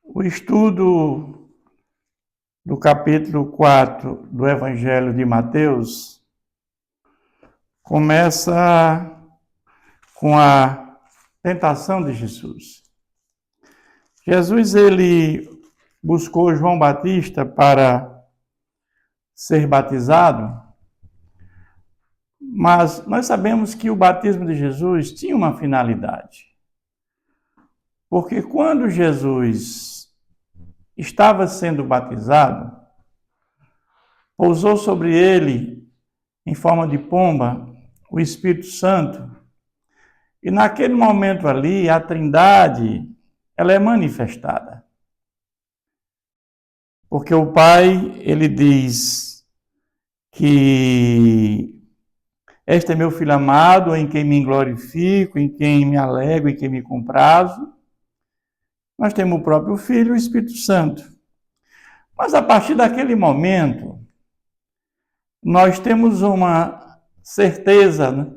O estudo do capítulo 4 do Evangelho de Mateus começa com a tentação de Jesus. Jesus, ele buscou João Batista para ser batizado, mas nós sabemos que o batismo de Jesus tinha uma finalidade. Porque quando Jesus estava sendo batizado, pousou sobre ele, em forma de pomba, o Espírito Santo. E naquele momento ali, a Trindade, ela é manifestada. Porque o Pai, ele diz que este é meu Filho amado, em quem me glorifico, em quem me alegro, em quem me comprazo. Nós temos o próprio Filho e o Espírito Santo. Mas a partir daquele momento, nós temos uma certeza, né?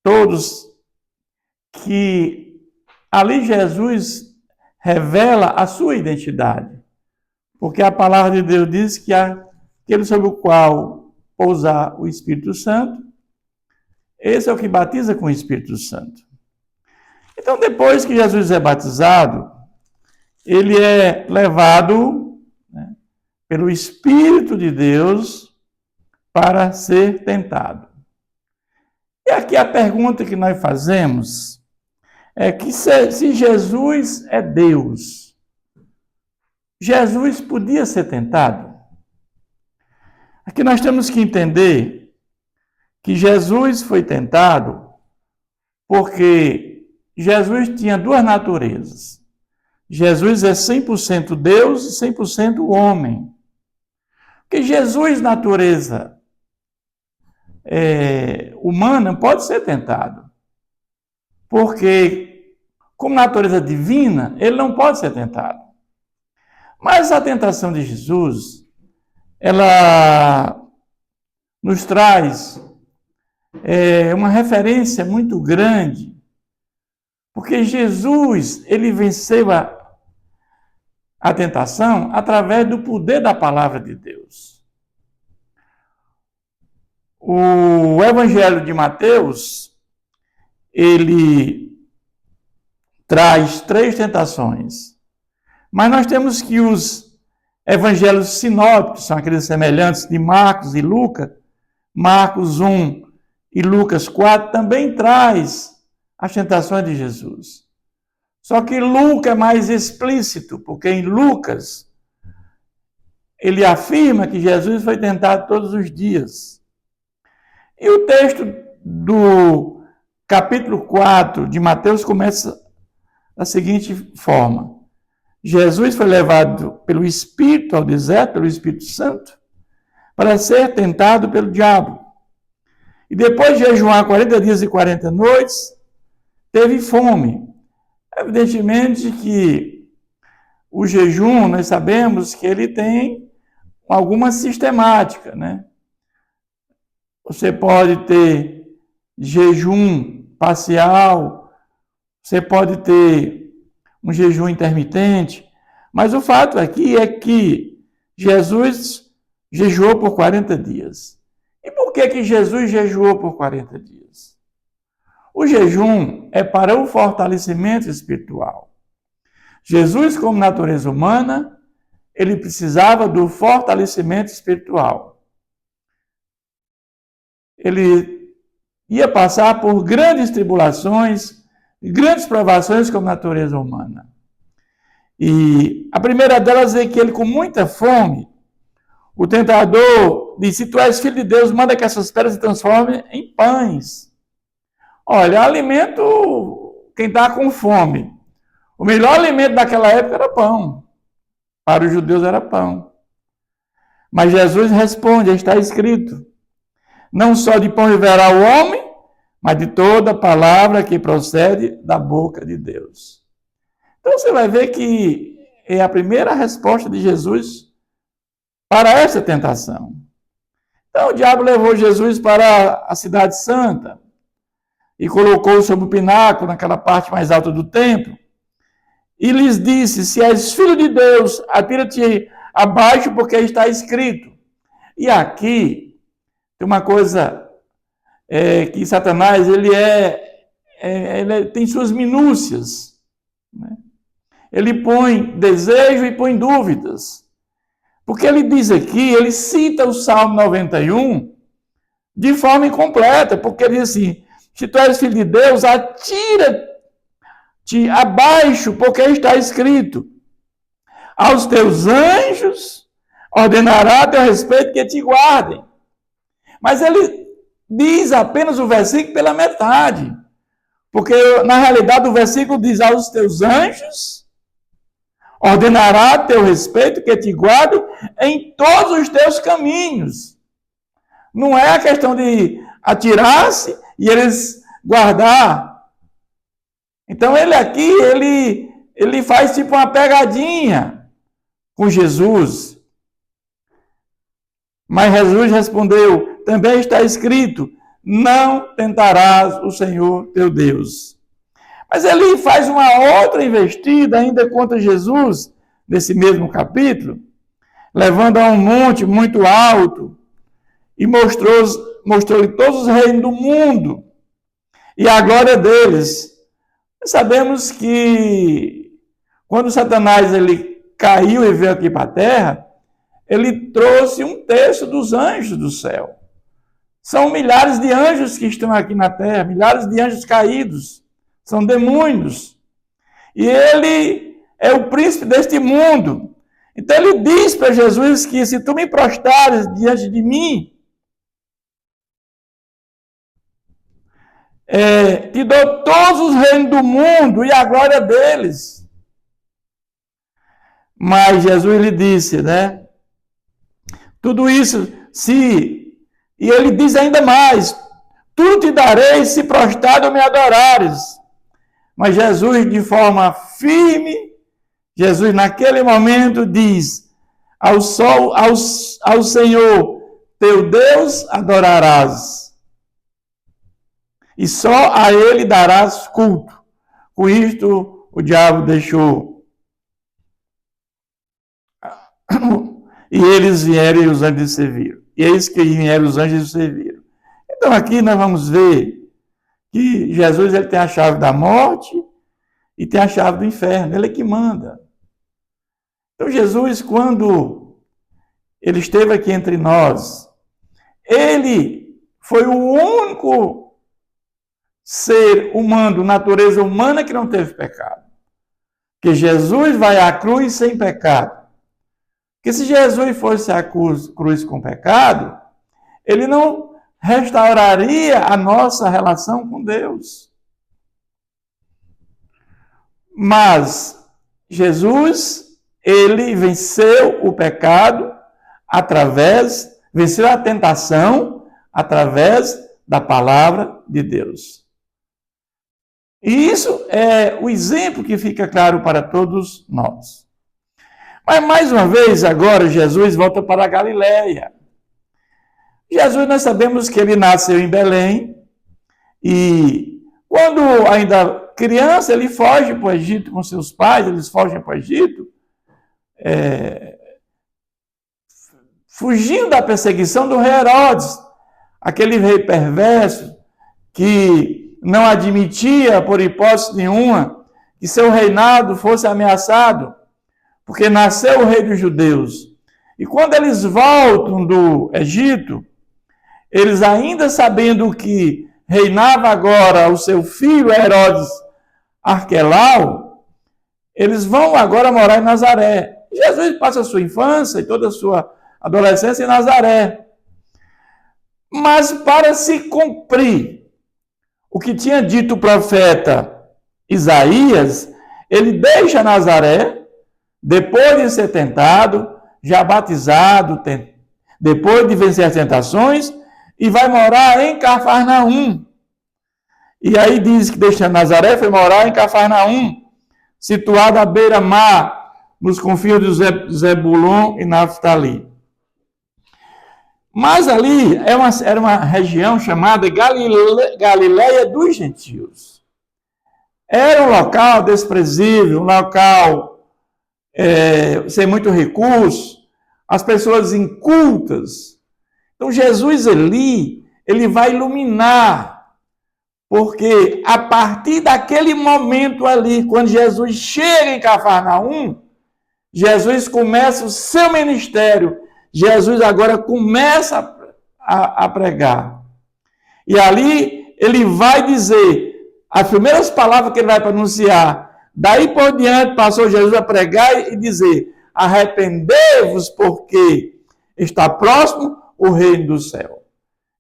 Todos, que ali Jesus revela a sua identidade. Porque a palavra de Deus diz que aquele sobre o qual pousar o Espírito Santo, esse é o que batiza com o Espírito Santo. Então, depois que Jesus é batizado, ele é levado, né, pelo Espírito de Deus para ser tentado. E aqui a pergunta que nós fazemos é que se Jesus é Deus, Jesus podia ser tentado? Aqui nós temos que entender que Jesus foi tentado porque Jesus tinha duas naturezas. Jesus é 100% Deus e 100% homem. Porque Jesus, natureza humana, pode ser tentado. Porque, como natureza divina, ele não pode ser tentado. Mas a tentação de Jesus, ela nos traz uma referência muito grande. Porque Jesus, ele venceu a tentação através do poder da palavra de Deus. O Evangelho de Mateus, ele traz 3 tentações. Mas nós temos que os evangelhos sinópticos, são aqueles semelhantes de Marcos e Lucas, Marcos 1 e Lucas 4, também traz as tentações de Jesus. Só que Lucas é mais explícito, porque em Lucas ele afirma que Jesus foi tentado todos os dias. E o texto do capítulo 4 de Mateus começa da seguinte forma: Jesus foi levado pelo Espírito ao deserto, pelo Espírito Santo, para ser tentado pelo diabo. E depois de jejuar 40 dias e 40 noites, teve fome. Evidentemente que o jejum, nós sabemos que ele tem alguma sistemática, né? Você pode ter jejum parcial, você pode ter um jejum intermitente, mas o fato aqui é que Jesus jejuou por 40 dias. E por que Jesus jejuou por 40 dias? O jejum é para o fortalecimento espiritual. Jesus, como natureza humana, ele precisava do fortalecimento espiritual. Ele ia passar por grandes tribulações, grandes provações como natureza humana. E a primeira delas é que ele, com muita fome, o tentador disse: se tu és filho de Deus, manda que essas pedras se transformem em pães. Olha, alimento quem está com fome. O melhor alimento daquela época era pão. Para os judeus era pão. Mas Jesus responde: está escrito, não só de pão viverá o homem, mas de toda palavra que procede da boca de Deus. Então você vai ver que é a primeira resposta de Jesus para essa tentação. Então o diabo levou Jesus para a cidade santa e colocou sobre o pináculo, naquela parte mais alta do templo. e lhes disse: se és filho de Deus, atira-te abaixo, porque está escrito. E aqui tem uma coisa que Satanás ele tem suas minúcias, né? Ele põe desejo e põe dúvidas. Porque ele diz aqui, ele cita o Salmo 91 de forma incompleta, porque ele diz assim: se tu és filho de Deus, atira-te abaixo, porque está escrito: aos teus anjos ordenará a teu respeito que te guardem. Mas ele diz apenas o versículo pela metade, porque na realidade o versículo diz: aos teus anjos ordenará a teu respeito que te guardem em todos os teus caminhos. Não é a questão de atirar-se e eles guardar. Então ele aqui, ele faz tipo uma pegadinha com Jesus. Mas Jesus respondeu: também está escrito: não tentarás o Senhor teu Deus. Mas ele faz uma outra investida ainda contra Jesus, nesse mesmo capítulo, levando a um monte muito alto, e mostrou-lhe todos os reinos do mundo e a glória deles. Sabemos que quando Satanás ele caiu e veio aqui para a terra, ele trouxe um terço dos anjos do céu. São milhares de anjos que estão aqui na terra, milhares de anjos caídos, são demônios. E ele é o príncipe deste mundo. Então ele diz para Jesus que se tu me prostrares diante de mim, te dou todos os reinos do mundo e a glória deles. Mas Jesus lhe disse, né? Tudo isso, e ele diz ainda mais: tudo te darei se prostrado me adorares. Mas Jesus, de forma firme, Jesus naquele momento diz: ao Senhor teu Deus adorarás, e só a ele darás culto. Com isto, o diabo deixou. E eles vieram e os anjos serviram. E eis que vieram os anjos e serviram. Então aqui nós vamos ver que Jesus ele tem a chave da morte e tem a chave do inferno. Ele é que manda. Então Jesus, quando ele esteve aqui entre nós, ele foi o único ser humano, natureza humana, que não teve pecado. Que Jesus vai à cruz sem pecado. Que se Jesus fosse à cruz com pecado, ele não restauraria a nossa relação com Deus. Mas Jesus, ele venceu o pecado venceu a tentação através da palavra de Deus. E isso é o exemplo que fica claro para todos nós. Mas mais uma vez, agora, Jesus volta para a Galileia. Jesus, nós sabemos que ele nasceu em Belém, e quando ainda criança, ele foge para o Egito com seus pais, eles fogem para o Egito, fugindo da perseguição do rei Herodes, aquele rei perverso que não admitia, por hipótese nenhuma, que seu reinado fosse ameaçado, porque nasceu o rei dos judeus. E quando eles voltam do Egito, eles ainda sabendo que reinava agora o seu filho Herodes Arquelau, eles vão agora morar em Nazaré. Jesus passa a sua infância e toda a sua adolescência em Nazaré. Mas para se cumprir o que tinha dito o profeta Isaías, ele deixa Nazaré, depois de ser tentado, já batizado, depois de vencer as tentações, e vai morar em Cafarnaum. E aí diz que deixa Nazaré, foi morar em Cafarnaum, situado à beira-mar, nos confins de Zebulon e Naftali. Mas ali era uma região chamada Galileia dos Gentios. Era um local desprezível, um local sem muito recurso, as pessoas incultas. Então Jesus ali, ele vai iluminar, porque a partir daquele momento ali, quando Jesus chega em Cafarnaum, Jesus começa o seu ministério. Jesus agora começa a pregar. E ali ele vai dizer, as primeiras palavras que ele vai pronunciar, daí por diante passou Jesus a pregar e dizer, arrependei-vos porque está próximo o reino do céu.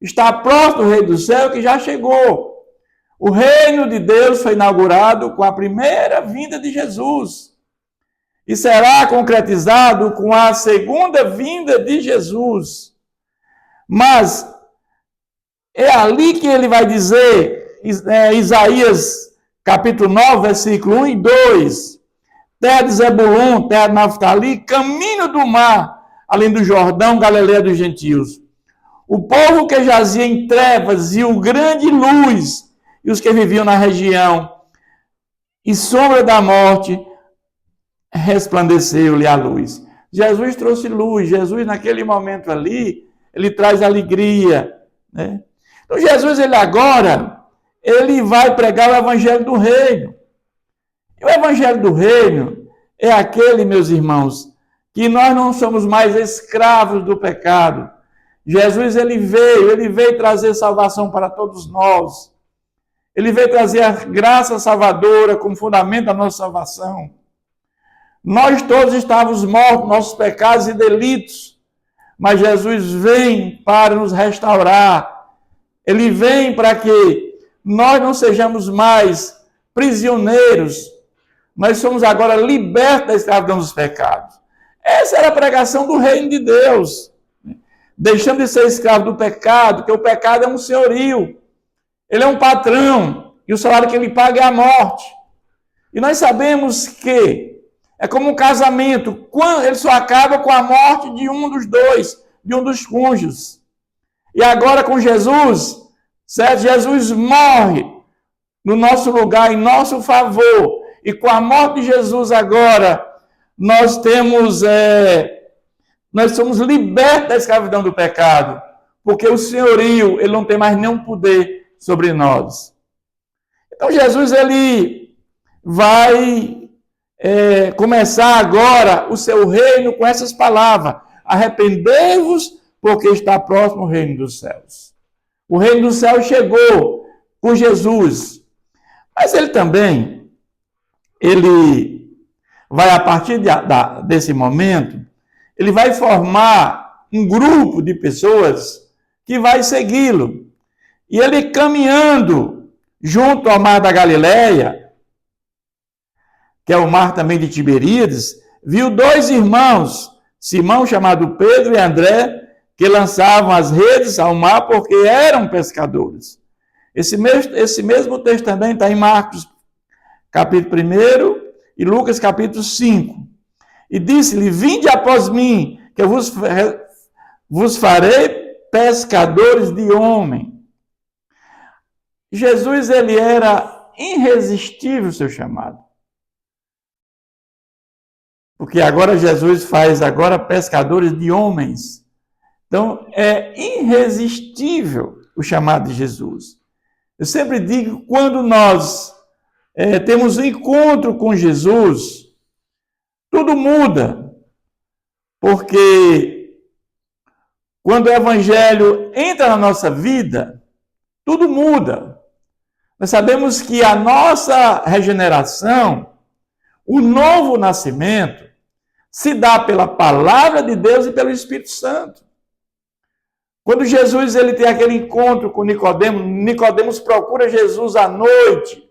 Está próximo o reino do céu que já chegou. O reino de Deus foi inaugurado com a primeira vinda de Jesus. E será concretizado com a segunda vinda de Jesus. Mas é ali que ele vai dizer, Isaías capítulo 9, versículo 1 e 2, terra de Zebulon, terra de Naftali, caminho do mar, além do Jordão, Galileia dos gentios. O povo que jazia em trevas viu grande luz, e os que viviam na região e sombra da morte, resplandeceu-lhe a luz. Jesus trouxe luz. Jesus, naquele momento ali, ele traz alegria, né? Então, Jesus, ele agora, ele vai pregar o evangelho do reino. E o evangelho do reino é aquele, meus irmãos, que nós não somos mais escravos do pecado. Jesus, ele veio trazer salvação para todos nós. Ele veio trazer a graça salvadora como fundamento da nossa salvação. Nós todos estávamos mortos, nossos pecados e delitos, mas Jesus vem para nos restaurar. Ele vem para que nós não sejamos mais prisioneiros, nós somos agora libertos da escravidão dos pecados. Essa era a pregação do reino de Deus. Deixando de ser escravo do pecado, porque o pecado é um senhorio. Ele é um patrão, e o salário que ele paga é a morte. E nós sabemos que é como um casamento, quando ele só acaba com a morte de um dos dois, de um dos cônjuges. E agora com Jesus, certo? Jesus morre no nosso lugar, em nosso favor. E com a morte de Jesus agora, nós somos libertos da escravidão do pecado, porque o senhorio, ele não tem mais nenhum poder sobre nós. Então Jesus, ele vai começar agora o seu reino com essas palavras: arrependei-vos, porque está próximo o reino dos céus. O reino dos céus chegou com Jesus. Mas ele também, ele vai, a partir desse momento, ele vai formar um grupo de pessoas que vai segui-lo. E ele caminhando junto ao mar da Galileia, que é o mar também de Tiberíades, viu dois irmãos, Simão, chamado Pedro, e André, que lançavam as redes ao mar porque eram pescadores. Esse mesmo texto também está em Marcos, capítulo 1, e Lucas, capítulo 5. E disse-lhe: vinde após mim, que eu vos farei pescadores de homem. Jesus, ele era irresistível o seu chamado. Porque agora Jesus faz pescadores de homens. Então, é irresistível o chamado de Jesus. Eu sempre digo que quando nós temos um encontro com Jesus, tudo muda. Porque quando o evangelho entra na nossa vida, tudo muda. Nós sabemos que a nossa regeneração, o novo nascimento, se dá pela palavra de Deus e pelo Espírito Santo. Quando Jesus ele tem aquele encontro com Nicodemos, Nicodemos procura Jesus à noite.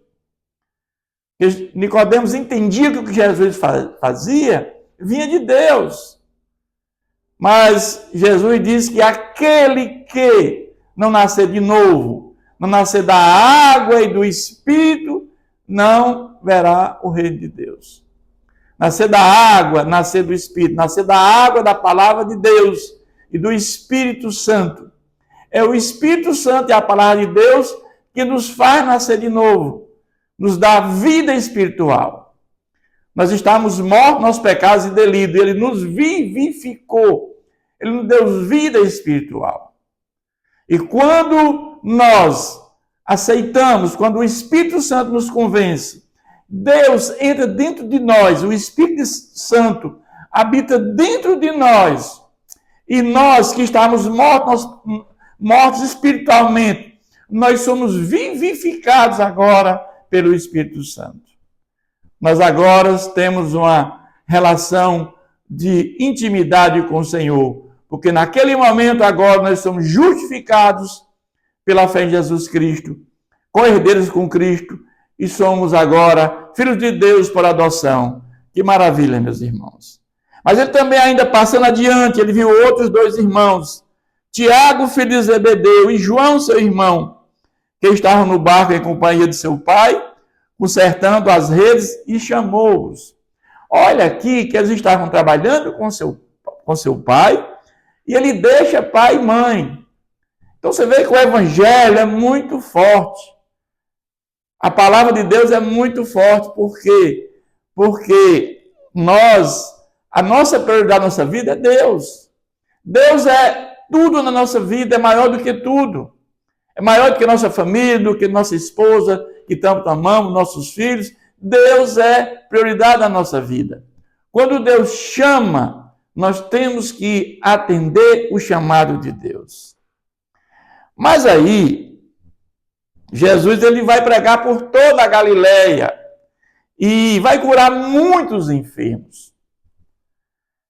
Nicodemos entendia que o que Jesus fazia vinha de Deus. Mas Jesus diz que aquele que não nascer de novo, não nascer da água e do Espírito, não verá o reino de Deus. Nascer da água, nascer do Espírito, nascer da água da palavra de Deus e do Espírito Santo. É o Espírito Santo e a palavra de Deus que nos faz nascer de novo. nos dá vida espiritual. Nós estávamos mortos nos pecados e delitos. Ele nos vivificou. Ele nos deu vida espiritual. E quando nós aceitamos, quando o Espírito Santo nos convence, Deus entra dentro de nós, o Espírito Santo habita dentro de nós. E nós que estávamos mortos espiritualmente, nós somos vivificados agora pelo Espírito Santo. Nós agora temos uma relação de intimidade com o Senhor, porque naquele momento agora nós somos justificados pela fé em Jesus Cristo, co-herdeiros com Cristo, e somos agora filhos de Deus por adoção. Que maravilha, meus irmãos. Mas ele também, ainda passando adiante, ele viu outros dois irmãos, Tiago, filho de Zebedeu, e João, seu irmão, que estavam no barco em companhia de seu pai, consertando as redes, e chamou-os. Olha aqui que eles estavam trabalhando com seu pai, e ele deixa pai e mãe. Então você vê que o evangelho é muito forte. A palavra de Deus é muito forte. Por quê? Porque a nossa prioridade na nossa vida é Deus. Deus é tudo na nossa vida, é maior do que tudo. É maior do que nossa família, do que nossa esposa, que tanto amamos, nossos filhos. Deus é prioridade na nossa vida. Quando Deus chama, nós temos que atender o chamado de Deus. Mas aí, Jesus ele vai pregar por toda a Galileia e vai curar muitos enfermos.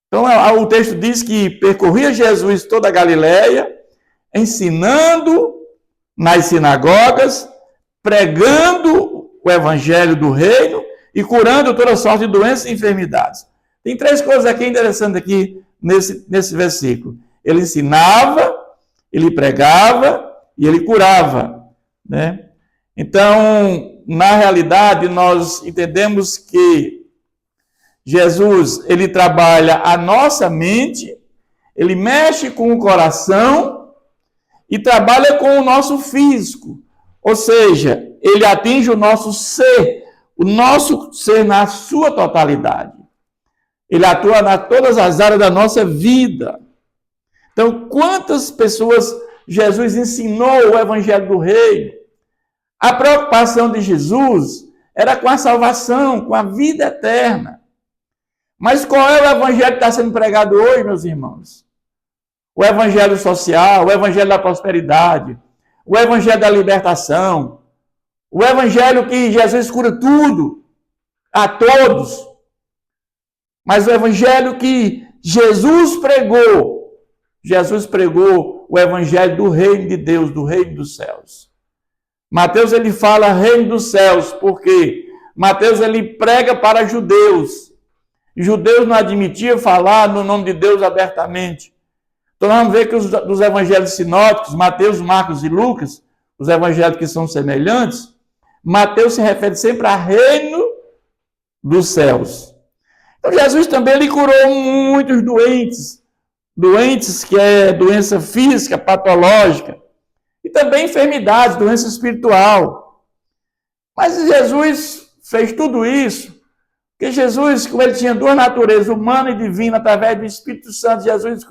Então, o texto diz que percorria Jesus toda a Galileia, ensinando nas sinagogas, pregando o evangelho do reino e curando toda sorte de doenças e enfermidades. Tem três coisas aqui interessantes aqui nesse versículo. Ele ensinava, ele pregava e ele curava, né? Então, na realidade, nós entendemos que Jesus, ele trabalha a nossa mente, ele mexe com o coração e trabalha com o nosso físico. Ou seja, ele atinge o nosso ser na sua totalidade. Ele atua em todas as áreas da nossa vida. Então, quantas pessoas Jesus ensinou o evangelho do reino? A preocupação de Jesus era com a salvação, com a vida eterna. Mas qual é o evangelho que está sendo pregado hoje, meus irmãos? O evangelho social, o evangelho da prosperidade, o evangelho da libertação, o evangelho que Jesus cura tudo, a todos. Mas o evangelho que Jesus pregou o evangelho do reino de Deus, do reino dos céus. Mateus ele fala reino dos céus, porque Mateus ele prega para judeus. Judeus não admitiam falar no nome de Deus abertamente. Então nós vamos ver que dos evangelhos sinóticos, Mateus, Marcos e Lucas, os evangelhos que são semelhantes, Mateus se refere sempre a reino dos céus. Então Jesus também ele curou muitos doentes que é doença física, patológica, e também enfermidades, doença espiritual. Mas Jesus fez tudo isso, porque Jesus, como ele tinha duas naturezas, humana e divina, através do Espírito Santo, Jesus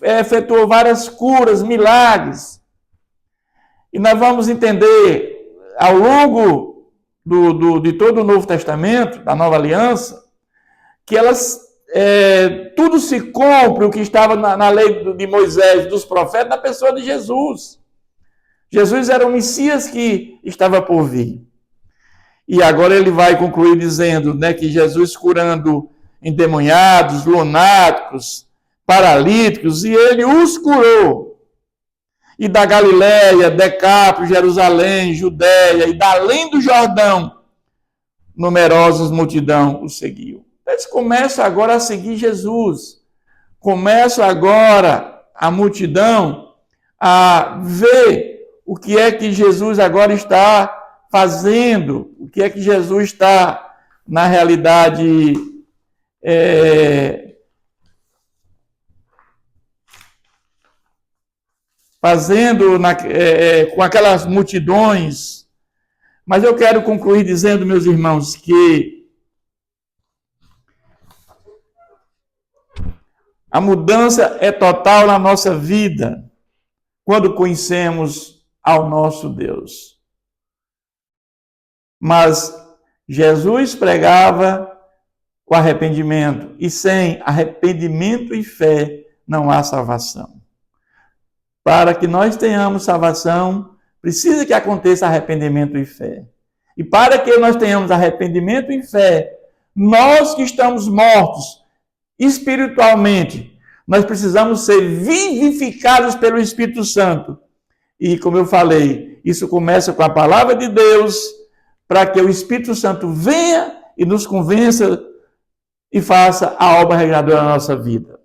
efetuou várias curas, milagres. E nós vamos entender, ao longo de todo o Novo Testamento, da Nova Aliança, que tudo se cumpre, o que estava na lei de Moisés, dos profetas, na pessoa de Jesus. Jesus era o Messias que estava por vir. E agora ele vai concluir dizendo, né, que Jesus curando endemoniados, lunáticos, paralíticos, e ele os curou. E da Galileia, Decápolis, Jerusalém, Judéia, e da além do Jordão, numerosas multidão o seguiam. Eles começam agora a seguir Jesus. Começa agora a multidão a ver o que é que Jesus agora está fazendo, o que é que Jesus está, na realidade, fazendo com aquelas multidões. Mas eu quero concluir dizendo, meus irmãos, que a mudança é total na nossa vida quando conhecemos ao nosso Deus. Mas Jesus pregava o arrependimento, e sem arrependimento e fé não há salvação. Para que nós tenhamos salvação, precisa que aconteça arrependimento e fé. E para que nós tenhamos arrependimento e fé, nós que estamos mortos espiritualmente, nós precisamos ser vivificados pelo Espírito Santo. E como eu falei, isso começa com a palavra de Deus, para que o Espírito Santo venha e nos convença e faça a obra regeneradora na nossa vida.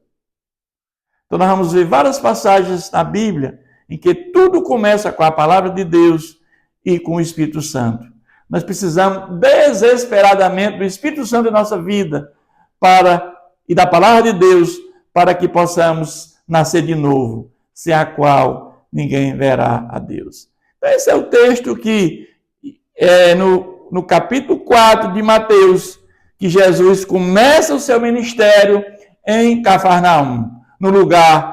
Então nós vamos ver várias passagens na Bíblia em que tudo começa com a palavra de Deus e com o Espírito Santo. Nós precisamos desesperadamente do Espírito Santo em nossa vida e da palavra de Deus para que possamos nascer de novo, sem a qual ninguém verá a Deus. Então, esse é o texto que é no capítulo 4 de Mateus, que Jesus começa o seu ministério em Cafarnaum, no lugar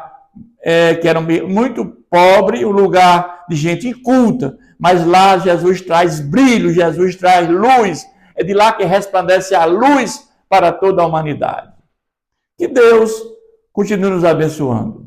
que era muito pobre, um lugar de gente inculta, mas lá Jesus traz brilho, Jesus traz luz, é de lá que resplandece a luz para toda a humanidade. Que Deus continue nos abençoando.